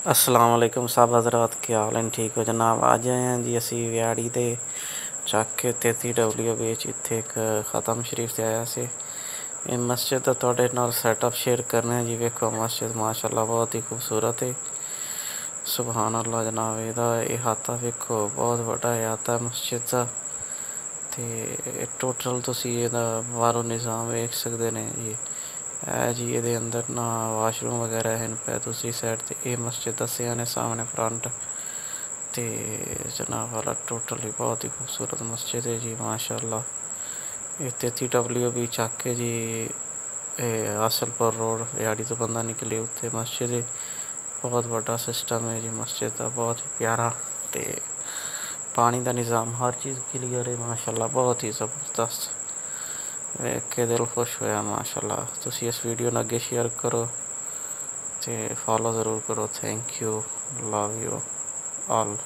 अस्सलाम वालेकुम साहब हज़रात, क्या हाल हैं? ठीक हो जनाब? आज आए हैं जी असी व्याड़ी दे ਚੱਕ ਕੇ 33W ਵਿੱਚ ਇੱਥੇ ਇੱਕ ख़तम शरीफ से आया से ਇਹ ਮਸਜਿਦ ਦਾ ਤੁਹਾਡੇ ਨਾਲ ਸੈਟਅਪ ਸ਼ੇਅਰ ਕਰਨਾ ਹੈ ਜੀ। ਵੇਖੋ ਮਸਜਿਦ ਮਾਸ਼ਾਅੱਲਾ ਬਹੁਤ ਹੀ ਖੂਬਸੂਰਤ ਹੈ। ਸੁਭਾਨ ਅੱਲਾ ਜਨਾਬ, ਇਹਦਾ ਇਹਾਤਾ ਵੇਖੋ ਬਹੁਤ ਵੱਡਾ ਇਹਾਤਾ ਮਸਜਿਦ ਦਾ। ਅਤੇ ਟੋਟਲ ਤੁਸੀਂ ਇਹਦਾ ਬਾਹਰੋਂ ਨਿਜ਼ਾਮ ਵੇਖ ਸਕਦੇ ਨੇ ਜੀ। ਇਹ ਜੀ ਇਹਦੇ ਅੰਦਰ ਨਾ ਵਾਸ਼ਰੂਮ ਵਗੈਰਾ ਹਨ ਪਏ ਦੂਸਰੀ ਸਾਈਡ 'ਤੇ। ਇਹ ਮਸਜਿਦ ਦੱਸਿਆ ਨੇ ਸਾਹਮਣੇ ਫਰੰਟ ਤੇ ਜਨਾਬ ਵਾਲਾ ਟੋਟਲੀ ਬਹੁਤ ਹੀ ਖੂਬਸੂਰਤ ਮਸਜਿਦ ਹੈ ਜੀ ਮਾਸ਼ਾਅੱਲਾ। ਇਹ 33W ਵੀ ਚੱਕ ਕੇ ਜੀ ਇਹ ਆਸਲਪੁਰ ਰੋਡ ਰਿਹਾੜੀ ਤੋਂ ਬੰਦਾ ਨਿਕਲੇ ਉੱਥੇ ਮਸਜਿਦ ਹੈ। ਬਹੁਤ ਵੱਡਾ ਸਿਸਟਮ ਹੈ ਜੀ ਮਸਜਿਦ ਦਾ, ਬਹੁਤ ਹੀ ਪਿਆਰਾ। ਅਤੇ ਪਾਣੀ ਦਾ ਨਿਜ਼ਾਮ ਹਰ ਚੀਜ਼ ਕਲੀਅਰ ਹੈ ਮਾਸ਼ਾਅੱਲਾ, ਬਹੁਤ ਹੀ ਜ਼ਬਰਦਸਤ। ਵੇਖ ਕੇ ਦਿਲ ਖੁਸ਼ ਹੋਇਆ ਮਾਸ਼ਾਅੱਲਾ। ਤੁਸੀਂ ਇਸ ਵੀਡੀਓ ਨੂੰ ਅੱਗੇ ਸ਼ੇਅਰ ਕਰੋ ਅਤੇ ਫੋਲੋ ਜ਼ਰੂਰ ਕਰੋ। Thank you, love you all.